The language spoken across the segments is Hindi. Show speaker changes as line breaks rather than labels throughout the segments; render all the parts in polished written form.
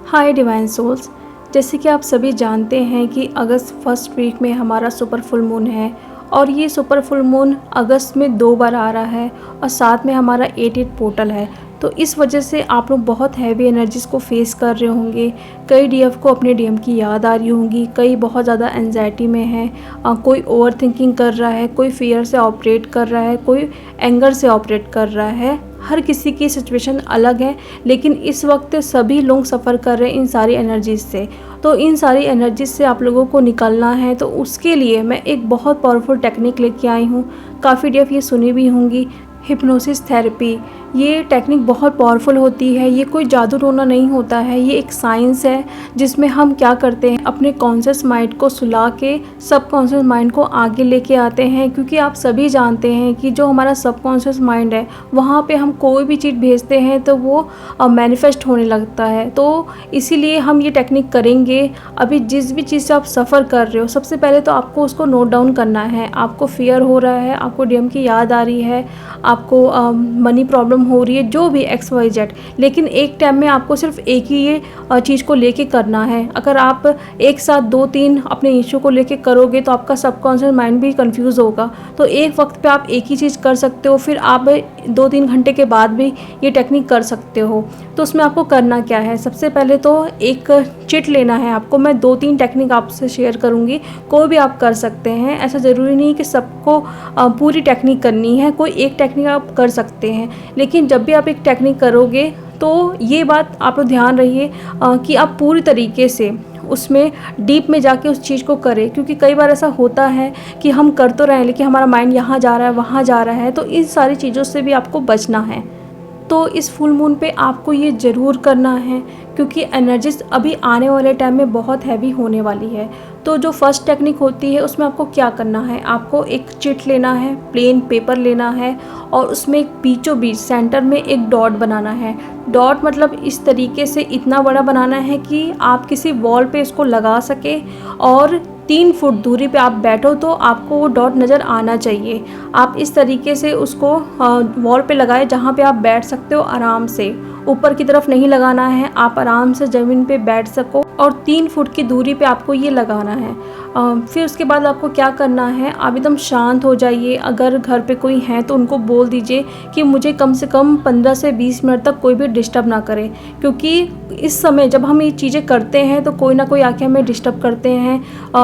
हाय डिवाइन सोल्स। जैसे कि आप सभी जानते हैं कि अगस्त फर्स्ट वीक में हमारा सुपर फुल मून है और ये सुपर फुल मून अगस्त में 2 बार आ रहा है और साथ में हमारा 8 पोर्टल है। तो इस वजह से आप लोग बहुत हैवी एनर्जीज़ को फेस कर रहे होंगे। कई डीएफ को अपने डीएम की याद आ रही होंगी, कई बहुत ज़्यादा एंजाइटी में है, कोई ओवर थिंकिंग कर रहा है, कोई फियर से ऑपरेट कर रहा है, कोई एंगर से ऑपरेट कर रहा है। हर किसी की सिचुएशन अलग है, लेकिन इस वक्त सभी लोग सफ़र कर रहे हैं इन सारी एनर्जीज से। तो इन सारी एनर्जीज से आप लोगों को निकलना है, तो उसके लिए मैं एक बहुत पावरफुल टेक्निक लेके आई हूँ। काफ़ी डीएफ ये सुनी भी होंगी, हिप्नोसिस थेरेपी। ये टेक्निक बहुत पावरफुल होती है। ये कोई जादू टोना नहीं होता है, ये एक साइंस है जिसमें हम क्या करते हैं, अपने कॉन्शियस माइंड को सुला के सब कॉन्शियस माइंड को आगे लेके आते हैं। क्योंकि आप सभी जानते हैं कि जो हमारा सब कॉन्शियस माइंड है, वहाँ पे हम कोई भी चीज़ भेजते हैं तो वो मैनिफेस्ट होने लगता है। तो इसीलिए हम ये टेक्निक करेंगे। अभी जिस भी चीज़ से आप सफ़र कर रहे हो, सबसे पहले तो आपको उसको नोट डाउन करना है। आपको फियर हो रहा है, आपको डीएम की याद आ रही है, आपको मनी प्रॉब्लम हो रही है, जो भी XYZ, लेकिन एक टाइम में आपको सिर्फ एक ही ये चीज़ को लेके करना है। अगर आप एक साथ 2-3 अपने इशू को लेके करोगे तो आपका सबकॉन्शियस माइंड भी कंफ्यूज होगा। तो एक वक्त पे आप एक ही चीज़ कर सकते हो, फिर आप 2-3 घंटे के बाद भी ये टेक्निक कर सकते हो। तो उसमें आपको करना क्या है, सबसे पहले तो एक चिट लेना है आपको। मैं 2-3 टेक्निक आपसे शेयर करूँगी, कोई भी आप कर सकते हैं। ऐसा ज़रूरी नहीं कि सबको पूरी टेक्निक करनी है, कोई एक टेक्निक आप कर सकते हैं। लेकिन जब भी आप एक टेक्निक करोगे तो ये बात आप लोग ध्यान रहिए कि आप पूरी तरीके से उसमें डीप में जाके उस चीज़ को करें। क्योंकि कई बार ऐसा होता है कि हम कर तो रहे हैं, लेकिन हमारा माइंड यहाँ जा रहा है, वहाँ जा रहा है। तो इन सारी चीज़ों से भी आपको बचना है। तो इस फुल मून पे आपको ये ज़रूर करना है, क्योंकि एनर्जीज अभी आने वाले टाइम में बहुत हैवी होने वाली है। तो जो फर्स्ट टेक्निक होती है, उसमें आपको क्या करना है, आपको एक चिट लेना है, प्लेन पेपर लेना है और उसमें एक बीचों बीच सेंटर में एक डॉट बनाना है। डॉट मतलब इस तरीके से इतना बड़ा बनाना है कि आप किसी वॉल पे इसको लगा सके और 3 फुट दूरी पे आप बैठो तो आपको वो डॉट नज़र आना चाहिए। आप इस तरीके से उसको वॉल पे लगाए जहाँ पे आप बैठ सकते हो आराम से। ऊपर की तरफ नहीं लगाना है, आप आराम से ज़मीन पे बैठ सको और 3 फुट की दूरी पे आपको ये लगाना है। फिर उसके बाद आपको क्या करना है, आप एकदम शांत हो जाइए। अगर घर पे कोई है तो उनको बोल दीजिए कि मुझे कम से कम 15 से 20 मिनट तक कोई भी डिस्टर्ब ना करे। क्योंकि इस समय जब हम ये चीज़ें करते हैं तो कोई ना कोई आके हमें डिस्टर्ब करते हैं,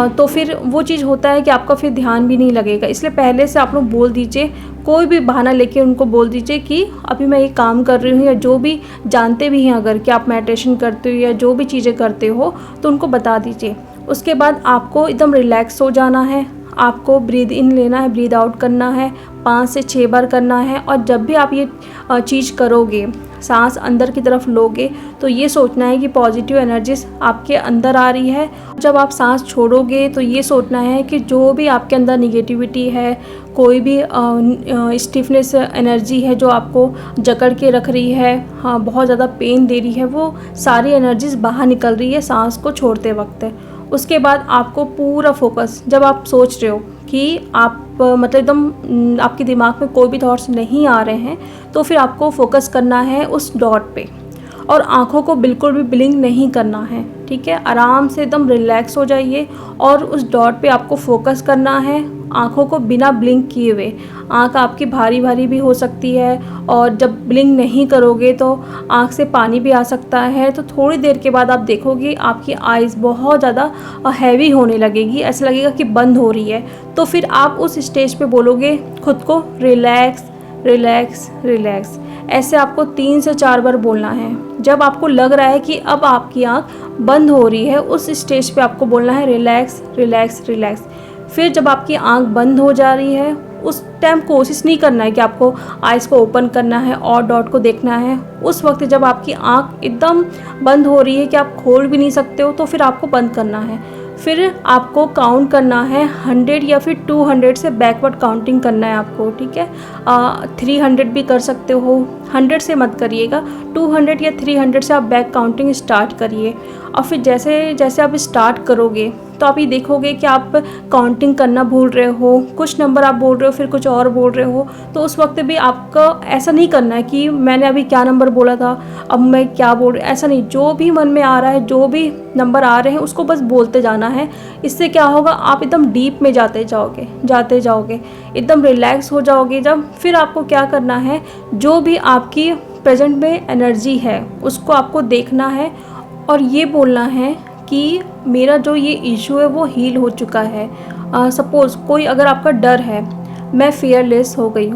तो फिर वो चीज़ होता है कि आपका फिर ध्यान भी नहीं लगेगा। इसलिए पहले से आप लोग बोल दीजिए, कोई भी बहाना लेके उनको बोल दीजिए कि अभी मैं ये काम कर रही हूँ, या जो भी जानते भी हैं अगर कि आप मेडिटेशन करते हो या जो भी चीज़ें करते हो तो उनको बता दीजिए। उसके बाद आपको एकदम रिलैक्स हो जाना है। आपको ब्रीद इन लेना है, ब्रीद आउट करना है, 5 से 6 बार करना है। और जब भी आप ये चीज़ करोगे, सांस अंदर की तरफ लोगे, तो ये सोचना है कि पॉजिटिव एनर्जीज आपके अंदर आ रही है। जब आप सांस छोड़ोगे तो ये सोचना है कि जो भी आपके अंदर निगेटिविटी है, कोई भी स्टिफनेस एनर्जी है जो आपको जकड़ के रख रही है, हाँ बहुत ज़्यादा पेन दे रही है, वो सारी एनर्जीज बाहर निकल रही है सांस को छोड़ते वक्त। उसके बाद आपको पूरा फोकस, जब आप सोच रहे हो कि आप मतलब एकदम आपके दिमाग में कोई भी थॉट्स नहीं आ रहे हैं, तो फिर आपको फोकस करना है उस डॉट पे और आँखों को बिल्कुल भी ब्लिंक नहीं करना है। ठीक है, आराम से एकदम रिलैक्स हो जाइए और उस डॉट पे आपको फोकस करना है, आँखों को बिना ब्लिंक किए हुए। आँख आपकी भारी भारी भी हो सकती है और जब ब्लिंक नहीं करोगे तो आँख से पानी भी आ सकता है। तो थोड़ी देर के बाद आप देखोगे आपकी आइज़ बहुत ज़्यादा हैवी होने लगेगी, ऐसा लगेगा कि बंद हो रही है। तो फिर आप उस स्टेज पे बोलोगे खुद को रिलैक्स रिलैक्स रिलैक्स। ऐसे आपको 3 से 4 बार बोलना है। जब आपको लग रहा है कि अब आपकी आँख बंद हो रही है, उस स्टेज पे आपको बोलना है रिलैक्स रिलैक्स रिलैक्स। फिर जब आपकी आँख बंद हो जा रही है, उस टाइम कोशिश नहीं करना है कि आपको आइज़ को ओपन करना है और डॉट को देखना है। उस वक्त जब आपकी आँख एकदम बंद हो रही है कि आप खोल भी नहीं सकते हो, तो फिर आपको बंद करना है। फिर आपको काउंट करना है 100 या फिर 200 से बैकवर्ड काउंटिंग करना है आपको। ठीक है, 300 भी कर सकते हो, 100 से मत करिएगा, 200 या 300 से आप बैक काउंटिंग स्टार्ट करिए। और फिर जैसे जैसे आप स्टार्ट करोगे तो आप ये देखोगे कि आप काउंटिंग करना भूल रहे हो, कुछ नंबर आप बोल रहे हो फिर कुछ और बोल रहे हो। तो उस वक्त भी आपका ऐसा नहीं करना है कि मैंने अभी क्या नंबर बोला था, अब मैं क्या बोल रही, ऐसा नहीं। जो भी मन में आ रहा है, जो भी नंबर आ रहे हैं उसको बस बोलते जाना है। इससे क्या होगा, आप एकदम डीप में जाते जाओगे, एकदम रिलैक्स हो जाओगे। जब फिर आपको क्या करना है, जो भी आपकी प्रेजेंट में एनर्जी है उसको आपको देखना है और ये बोलना है कि मेरा जो ये इशू है वो हील हो चुका है। सपोज़ कोई अगर आपका डर है, मैं फियरलेस हो गई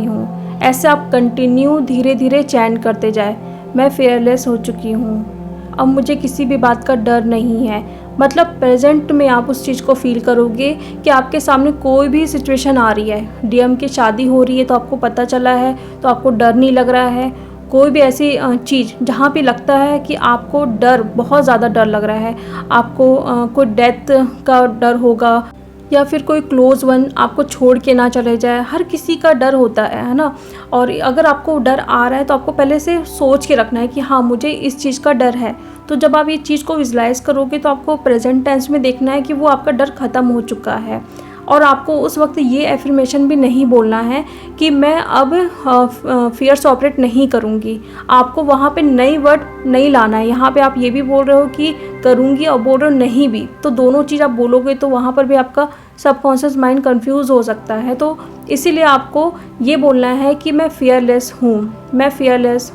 हूँ, ऐसे आप कंटिन्यू धीरे धीरे चैंट करते जाए, मैं फियरलेस हो चुकी हूँ, अब मुझे किसी भी बात का डर नहीं है। मतलब प्रेजेंट में आप उस चीज़ को फील करोगे कि आपके सामने कोई भी सिचुएशन आ रही है, डीएम की शादी हो रही है तो आपको पता चला है तो आपको डर नहीं लग रहा है। कोई भी ऐसी चीज़ जहाँ पे लगता है कि आपको डर, बहुत ज़्यादा डर लग रहा है, आपको कोई डेथ का डर होगा या फिर कोई क्लोज़ वन आपको छोड़ के ना चले जाए, हर किसी का डर होता है ना। और अगर आपको डर आ रहा है तो आपको पहले से सोच के रखना है कि हाँ मुझे इस चीज़ का डर है। तो जब आप ये चीज़ को विजुलाइज़ करोगे तो आपको प्रेजेंट टेंस में देखना है कि वो आपका डर ख़त्म हो चुका है। और आपको उस वक्त ये एफर्मेशन भी नहीं बोलना है कि मैं अब फियर से ऑपरेट नहीं करूँगी। आपको वहाँ पे नई वर्ड नहीं लाना है। यहाँ पे आप ये भी बोल रहे हो कि करूँगी और बोल रहे हो नहीं भी, तो दोनों चीज़ आप बोलोगे तो वहाँ पर भी आपका सबकॉन्शियस माइंड कंफ्यूज हो सकता है। तो इसीलिए आपको ये बोलना है कि मैं फियरलेस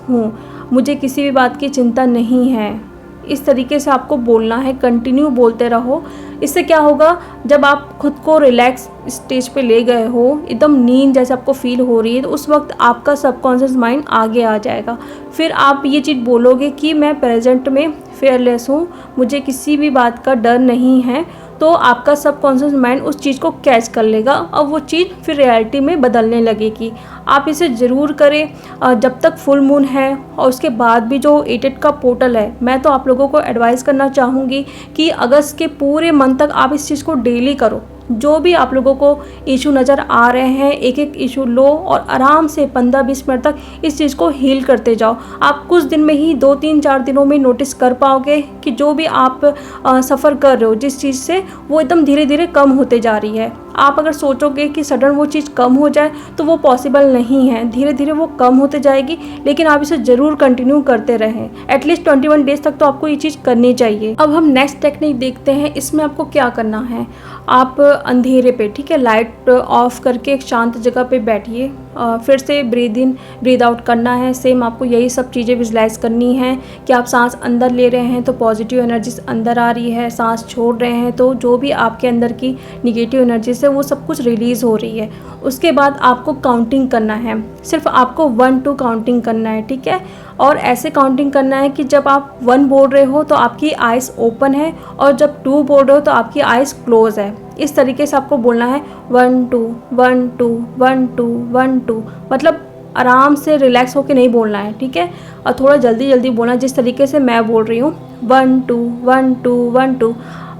हूँ, मुझे किसी भी बात की चिंता नहीं है। इस तरीके से आपको बोलना है, कंटिन्यू बोलते रहो। इससे क्या होगा, जब आप खुद को रिलैक्स स्टेज पे ले गए हो, एकदम नींद जैसे आपको फील हो रही है, तो उस वक्त आपका सबकॉन्शियस माइंड आगे आ जाएगा। फिर आप ये चीज़ बोलोगे कि मैं प्रेजेंट में फेयरलेस हूँ, मुझे किसी भी बात का डर नहीं है। तो आपका सबकॉन्शियस माइंड उस चीज़ को कैच कर लेगा और वो चीज़ फिर रियलिटी में बदलने लगेगी। आप इसे ज़रूर करें जब तक फुल मून है, और उसके बाद भी जो 88 का पोर्टल है, मैं तो आप लोगों को एडवाइस करना चाहूँगी कि अगस्त के पूरे मंथ तक आप इस चीज़ को डेली करो। जो भी आप लोगों को इशू नज़र आ रहे हैं, एक एक इशू लो और आराम से 15-20 मिनट तक इस चीज़ को हील करते जाओ। आप कुछ दिन में ही 2-3-4 दिनों में नोटिस कर पाओगे कि जो भी आप सफ़र कर रहे हो जिस चीज़ से, वो एकदम धीरे धीरे कम होते जा रही है। आप अगर सोचोगे कि सडन वो चीज़ कम हो जाए तो वो पॉसिबल नहीं है, धीरे धीरे वो कम होते जाएगी, लेकिन आप इसे ज़रूर कंटिन्यू करते रहें। एटलीस्ट 21 डेज़ तक तो आपको ये चीज़ करनी चाहिए। अब हम नेक्स्ट टेक्निक देखते हैं। इसमें आपको क्या करना है, आप अंधेरे पे, ठीक है, लाइट ऑफ करके एक शांत जगह पे बैठिए। फिर से ब्रीद इन ब्रीद आउट करना है। सेम आपको यही सब चीज़ें विजुलाइज करनी है कि आप सांस अंदर ले रहे हैं तो पॉजिटिव एनर्जीज अंदर आ रही है, सांस छोड़ रहे हैं तो जो भी आपके अंदर की निगेटिव एनर्जीज है वो सब कुछ रिलीज़ हो रही है। उसके बाद आपको काउंटिंग करना है, सिर्फ आपको 1-2 काउंटिंग करना है, ठीक है। और ऐसे काउंटिंग करना है कि जब आप 1 बोल रहे हो तो आपकी आइज़ ओपन है और जब 2 बोल रहे हो तो आपकी आइज़ क्लोज है। इस तरीके से आपको बोलना है 1 2 1 2 1 2 1 2, मतलब आराम से रिलैक्स होकर नहीं बोलना है, ठीक है। और थोड़ा जल्दी जल्दी बोलना, जिस तरीके से मैं बोल रही हूँ 1 2 1 2 1 2।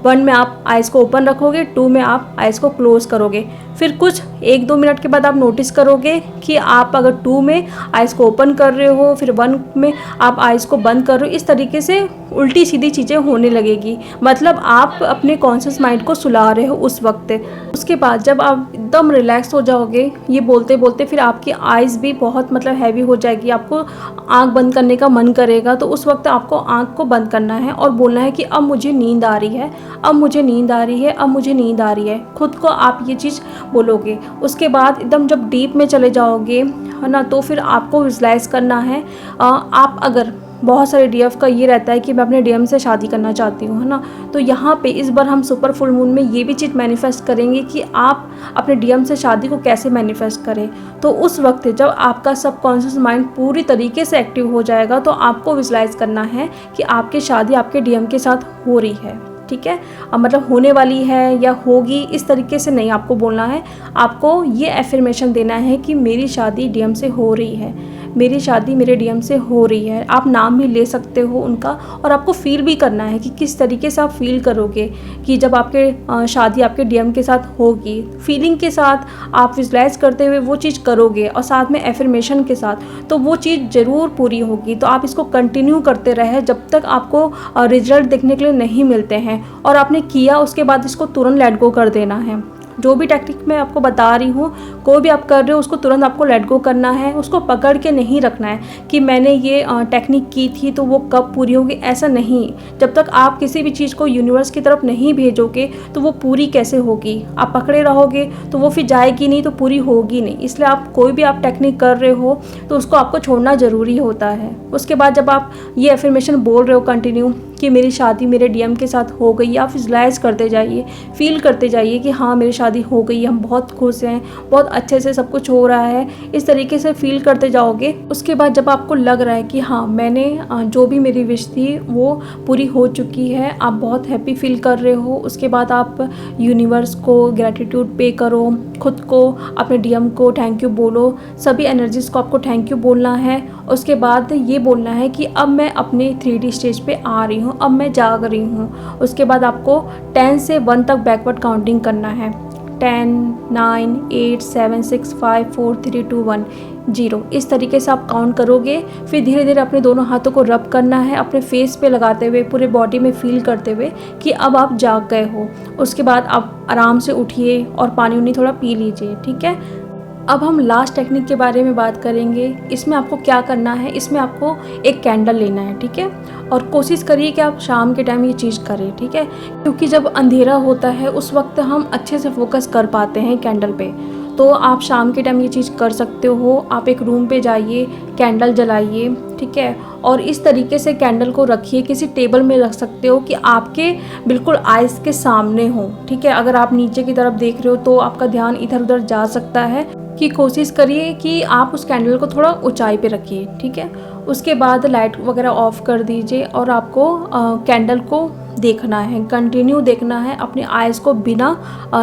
1 में आप आइज़ को ओपन रखोगे, 2 में आप आइज़ को क्लोज़ करोगे। फिर कुछ 1-2 मिनट के बाद आप नोटिस करोगे कि आप अगर 2 में आइज़ को ओपन कर रहे हो, फिर 1 में आप आइज़ को बंद कर रहे हो। इस तरीके से उल्टी सीधी चीज़ें होने लगेगी, मतलब आप अपने कॉन्शियस माइंड को सुला रहे हो उस वक्त। उसके बाद जब आप एकदम रिलैक्स हो जाओगे ये बोलते बोलते, फिर आपकी आइज़ भी बहुत मतलब हैवी हो जाएगी, आपको आँख बंद करने का मन करेगा। तो उस वक्त आपको आँख को बंद करना है और बोलना है कि अब मुझे नींद आ रही है, अब मुझे नींद आ रही है, अब मुझे नींद आ रही है। खुद को आप ये चीज़ बोलोगे। उसके बाद एकदम जब डीप में चले जाओगे, है ना, तो फिर आपको विजुलाइज करना है। आप अगर बहुत सारे डीएफ का ये रहता है कि मैं अपने डीएम से शादी करना चाहती हूँ, है ना, तो यहाँ पे इस बार हम सुपर फुल मून में ये भी चीज़ मैनिफेस्ट करेंगे कि आप अपने डीएम से शादी को कैसे मैनिफेस्ट करें। तो उस वक्त जब आपका सबकॉन्शियस माइंड पूरी तरीके से एक्टिव हो जाएगा तो आपको विजुलाइज करना है कि आपकी शादी आपके डीएम के साथ हो रही है, ठीक है। मतलब होने वाली है या होगी, इस तरीके से नहीं आपको बोलना है। आपको ये एफर्मेशन देना है कि मेरी शादी डीएम से हो रही है, मेरी शादी मेरे डीएम से हो रही है। आप नाम भी ले सकते हो उनका, और आपको फील भी करना है कि किस तरीके से आप फील करोगे कि जब आपके शादी आपके डीएम के साथ होगी। फीलिंग के साथ आप विजुलाइज करते हुए वो चीज़ करोगे और साथ में एफर्मेशन के साथ, तो वो चीज़ ज़रूर पूरी होगी। तो आप इसको कंटिन्यू करते रहे जब तक आपको रिजल्ट देखने के लिए नहीं मिलते हैं, और आपने किया उसके बाद इसको तुरंत लेट गो कर देना है। जो भी टेक्निक मैं आपको बता रही हूँ, कोई भी आप कर रहे हो उसको तुरंत आपको लेट गो करना है, उसको पकड़ के नहीं रखना है कि मैंने ये टेक्निक की थी तो वो कब पूरी होगी, ऐसा नहीं। जब तक आप किसी भी चीज़ को यूनिवर्स की तरफ नहीं भेजोगे तो वो पूरी कैसे होगी। आप पकड़े रहोगे तो वो फिर जाएगी नहीं, तो पूरी होगी नहीं। इसलिए आप कोई भी आप टेक्निक कर रहे हो तो उसको आपको छोड़ना ज़रूरी होता है। उसके बाद जब आप ये एफर्मेशन बोल रहे हो कंटिन्यू कि मेरी शादी मेरे डीएम के साथ हो गई, आप विजुलाइज करते जाइए, फील करते जाइए कि हाँ मेरी शादी हो गई, हम बहुत खुश हैं, बहुत अच्छे से सब कुछ हो रहा है। इस तरीके से फील करते जाओगे। उसके बाद जब आपको लग रहा है कि हाँ मैंने जो भी मेरी विश थी वो पूरी हो चुकी है, आप बहुत हैप्पी फील कर रहे हो, उसके बाद आप यूनिवर्स को ग्रैटिट्यूड पे करो, खुद को, अपने डीएम को थैंक यू बोलो, सभी एनर्जीज़ को आपको थैंक यू बोलना है। उसके बाद ये बोलना है कि अब मैं अपने 3D स्टेज पे आ रही हूँ, अब मैं जाग रही हूँ। उसके बाद आपको 10 से 1 तक बैकवर्ड काउंटिंग करना है। 10, 9, 8, 7, 6, 5, 4, 3, 2, 1, 0। इस तरीके से आप काउंट करोगे। फिर धीरे धीरे अपने दोनों हाथों को रब करना है, अपने फेस पे लगाते हुए, पूरे बॉडी में फील करते हुए कि अब आप जाग गए हो। उसके बाद आप आराम से उठिए और पानी उनी थोड़ा पी लीजिए, ठीक है। अब हम लास्ट टेक्निक के बारे में बात करेंगे। इसमें आपको क्या करना है, इसमें आपको एक कैंडल लेना है, ठीक है। और कोशिश करिए कि आप शाम के टाइम ये चीज़ करें, ठीक है, क्योंकि जब अंधेरा होता है उस वक्त हम अच्छे से फोकस कर पाते हैं कैंडल पे। तो आप शाम के टाइम ये चीज़ कर सकते हो। आप एक रूम पे जाइए, कैंडल जलाइए, ठीक है, और इस तरीके से कैंडल को रखिए, किसी टेबल में रख सकते हो कि आपके बिल्कुल आइज़ के सामने हो, ठीक है। अगर आप नीचे की तरफ देख रहे हो तो आपका ध्यान इधर उधर जा सकता है, कि कोशिश करिए कि आप उस कैंडल को थोड़ा ऊंचाई पे रखिए, ठीक है। उसके बाद लाइट वगैरह ऑफ कर दीजिए और आपको कैंडल को देखना है, कंटिन्यू देखना है, अपने आइज़ को बिना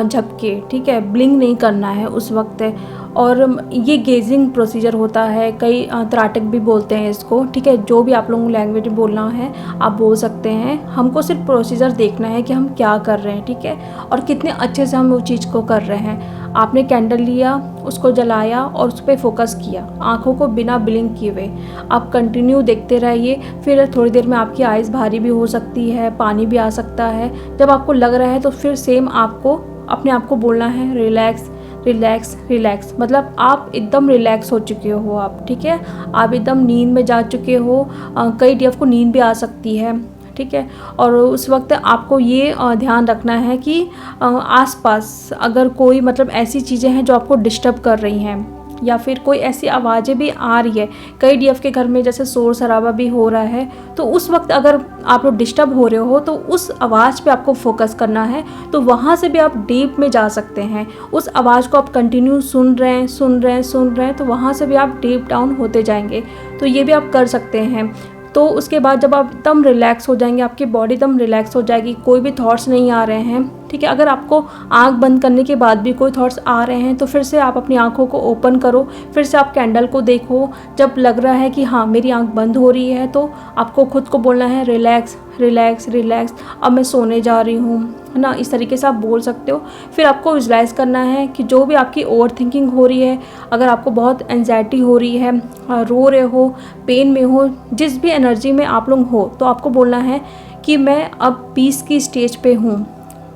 झपके, ठीक है, ब्लिंक नहीं करना है उस वक्त। और ये गेजिंग प्रोसीजर होता है, कई त्राटक भी बोलते हैं इसको, ठीक है। जो भी आप लोगों को लैंग्वेज बोलना है आप बोल सकते हैं। हमको सिर्फ प्रोसीजर देखना है कि हम क्या कर रहे हैं, ठीक है, और कितने अच्छे से हम उस चीज़ को कर रहे हैं। आपने कैंडल लिया, उसको जलाया और उस पर फोकस किया, आँखों को बिना ब्लिंक किए हुए आप कंटिन्यू देखते रहिए। फिर थोड़ी देर में आपकी आइज़ भारी भी हो सकती है, पानी भी आ सकता है। जब आपको लग रहा है तो फिर सेम आपको अपने आप को बोलना है रिलैक्स रिलैक्स रिलैक्स, मतलब आप एकदम रिलैक्स हो चुके हो आप, ठीक है, आप एकदम नींद में जा चुके हो। कई डीएफ को नींद भी आ सकती है, ठीक है। और उस वक्त आपको ये ध्यान रखना है कि आसपास अगर कोई मतलब ऐसी चीज़ें हैं जो आपको डिस्टर्ब कर रही हैं, या फिर कोई ऐसी आवाज़ें भी आ रही है, कई डीएफ के घर में जैसे शोर शराबा भी हो रहा है, तो उस वक्त अगर आप लोग डिस्टर्ब हो रहे हो तो उस आवाज़ पे आपको फोकस करना है। तो वहाँ से भी आप डीप में जा सकते हैं। उस आवाज़ को आप कंटिन्यू सुन रहे हैं सुन रहे हैं सुन रहे हैं, तो वहाँ से भी आप डीप डाउन होते जाएंगे। तो ये भी आप कर सकते हैं। तो उसके बाद जब आप एकदम रिलैक्स हो जाएंगे, आपकी बॉडी एकदम रिलैक्स हो जाएगी, कोई भी थॉट्स नहीं आ रहे हैं, ठीक है। अगर आपको आंख बंद करने के बाद भी कोई थॉट्स आ रहे हैं तो फिर से आप अपनी आंखों को ओपन करो, फिर से आप कैंडल को देखो। जब लग रहा है कि हाँ मेरी आंख बंद हो रही है तो आपको खुद को बोलना है रिलैक्स रिलैक्स रिलैक्स, अब मैं सोने जा रही हूँ, है ना। इस तरीके से आप बोल सकते हो। फिर आपको विजुलाइज करना है कि जो भी आपकी ओवर थिंकिंग हो रही है, अगर आपको बहुत एंजाइटी हो रही है, रो रहे हो, पेन में हो, जिस भी एनर्जी में आप लोग हो, तो आपको बोलना है कि मैं अब पीस की स्टेज पे हूँ,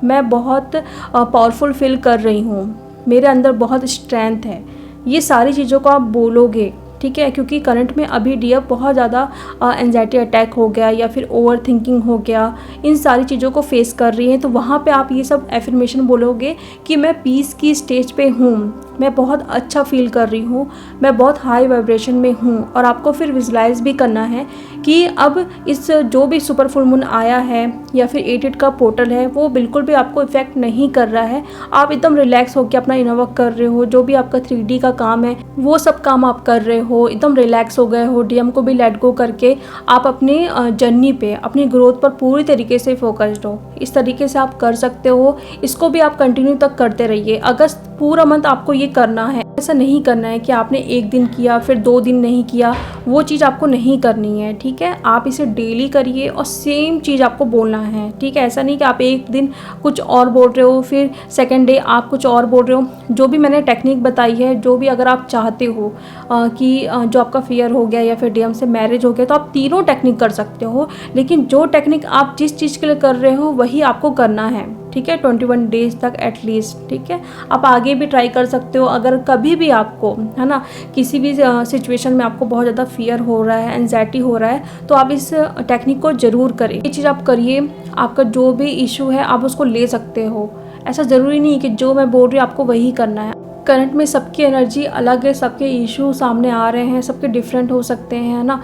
मैं बहुत पावरफुल फील कर रही हूँ, मेरे अंदर बहुत स्ट्रेंथ है। ये सारी चीज़ों को आप बोलोगे, ठीक है, क्योंकि करंट में अभी डीएफ बहुत ज़्यादा एंजाइटी अटैक हो गया या फिर ओवर थिंकिंग हो गया, इन सारी चीज़ों को फेस कर रही हैं। तो वहाँ पे आप ये सब एफर्मेशन बोलोगे कि मैं पीस की स्टेज पे हूँ, मैं बहुत अच्छा फील कर रही हूँ, मैं बहुत हाई वाइब्रेशन में हूँ। और आपको फिर विजुलाइज भी करना है कि अब इस जो भी सुपर फुल मून आया है या फिर 8 का पोर्टल है वो बिल्कुल भी आपको इफेक्ट नहीं कर रहा है। आप एकदम रिलैक्स होकर अपना इनर वर्क कर रहे हो, जो भी आपका 3D का काम है वो सब काम आप कर रहे हो, एकदम रिलैक्स हो गए हो। डीएम को भी लेट गो करके आप अपनी जर्नी पे, अपनी ग्रोथ पर पूरी तरीके से फोकस्ड हो। इस तरीके से आप कर सकते हो। इसको भी आप कंटिन्यू तक करते रहिए। अगस्त पूरा मंथ आपको ये करना है। ऐसा नहीं करना है कि आपने एक दिन किया फिर 2 दिन नहीं किया, वो चीज़ आपको नहीं करनी है, ठीक है। आप इसे डेली करिए और सेम चीज़ आपको बोलना है, ठीक है। ऐसा नहीं कि आप एक दिन कुछ और बोल रहे हो फिर सेकंड डे आप कुछ और बोल रहे हो। जो भी मैंने टेक्निक बताई है, जो भी अगर आप चाहते हो कि जो आपका फेयर हो गया या फिर डीएम से मैरिज हो गया, तो आप तीनों टेक्निक कर सकते हो, लेकिन जो टेक्निक आप जिस चीज़ के लिए कर रहे हो वही आपको करना है, ठीक है। 21 डेज तक एटलीस्ट, ठीक है। आप आगे भी ट्राई कर सकते हो। अगर कभी भी आपको, है ना, किसी भी सिचुएशन में आपको बहुत ज़्यादा फियर हो रहा है, एंजाइटी हो रहा है, तो आप इस टेक्निक को ज़रूर करें। ये चीज़ आप करिए, आपका जो भी इशू है आप उसको ले सकते हो। ऐसा ज़रूरी नहीं कि जो मैं बोल रही हूँ आपको वही करना है। करंट में सबकी एनर्जी अलग है, सबके इशू सामने आ रहे हैं, सबके डिफरेंट हो सकते हैं, है ना।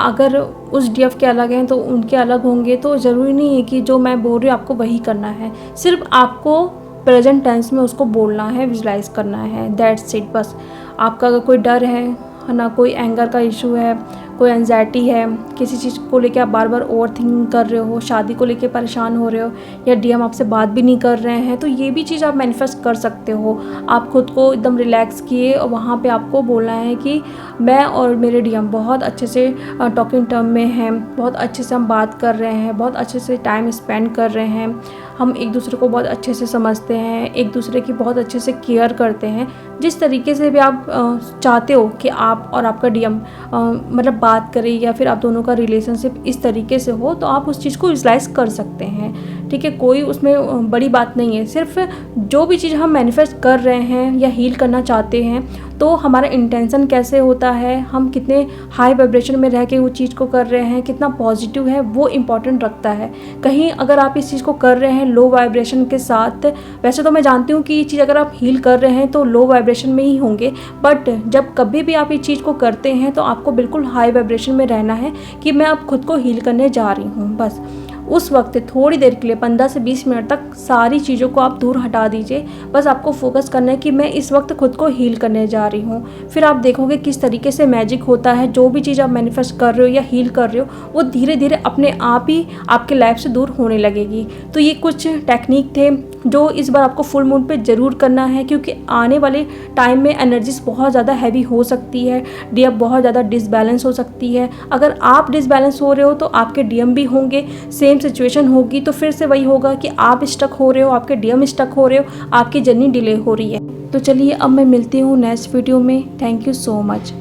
अगर उस डीएफ के अलग हैं तो उनके अलग होंगे, तो ज़रूरी नहीं है कि जो मैं बोल रही हूँ आपको वही करना है। सिर्फ आपको प्रेजेंट टेंस में उसको बोलना है, विजुलाइज करना है, दैट्स इट। बस आपका अगर कोई डर है ना, कोई एंगर का इशू है, कोई एंजाइटी है, किसी चीज़ को लेके आप बार बार ओवर थिंकिंग कर रहे हो, शादी को लेके परेशान हो रहे हो, या डीएम आपसे बात भी नहीं कर रहे हैं, तो ये भी चीज़ आप मैनिफेस्ट कर सकते हो। आप खुद को एकदम रिलैक्स किए और वहाँ पे आपको बोलना है कि मैं और मेरे डीएम बहुत अच्छे से टॉकिंग टर्म में हैं, बहुत अच्छे से हम बात कर रहे हैं, बहुत अच्छे से टाइम स्पेंड कर रहे हैं, हम एक दूसरे को बहुत अच्छे से समझते हैं, एक दूसरे की बहुत अच्छे से केयर करते हैं। जिस तरीके से भी आप चाहते हो कि आप और आपका डीएम मतलब बात करें, या फिर आप दोनों का रिलेशनशिप इस तरीके से हो, तो आप उस चीज़ को विजुलाइज कर सकते हैं, ठीक है। कोई उसमें बड़ी बात नहीं है। सिर्फ जो भी चीज़ हम मैनिफेस्ट कर रहे हैं या हील करना चाहते हैं, तो हमारा इंटेंशन कैसे होता है, हम कितने हाई वाइब्रेशन में रह के वो चीज़ को कर रहे हैं, कितना पॉजिटिव है, वो इम्पॉर्टेंट रखता है। कहीं अगर आप इस चीज़ को कर रहे हैं लो वाइब्रेशन के साथ, वैसे तो मैं जानती हूँ कि ये चीज़ अगर आप हील कर रहे हैं तो लो वाइब्रेशन में ही होंगे, बट जब कभी भी आप ये चीज़ को करते हैं तो आपको बिल्कुल हाई वाइब्रेशन में रहना है कि मैं अब खुद को हील करने जा रही हूँ। बस उस वक्त थोड़ी देर के लिए 15 से 20 मिनट तक सारी चीज़ों को आप दूर हटा दीजिए। बस आपको फोकस करना है कि मैं इस वक्त खुद को हील करने जा रही हूँ। फिर आप देखोगे किस तरीके से मैजिक होता है। जो भी चीज़ आप मैनिफेस्ट कर रहे हो या हील कर रहे हो, वो धीरे धीरे अपने आप ही आपके लाइफ से दूर होने लगेगी। तो ये कुछ टेक्निक थे जो इस बार आपको फुल मून पे ज़रूर करना है, क्योंकि आने वाले टाइम में एनर्जीज बहुत ज़्यादा हैवी हो सकती है, डीएम बहुत ज़्यादा डिसबैलेंस हो सकती है। अगर आप डिसबैलेंस हो रहे हो तो आपके डीएम भी होंगे, सेम सिचुएशन होगी, तो फिर से वही होगा कि आप स्टक हो रहे हो, आपके डीएम स्टक हो रहे हो, आपकी जर्नी डिले हो रही है। तो चलिए अब मैं मिलती हूँ नेक्स्ट वीडियो में। Thank you so much.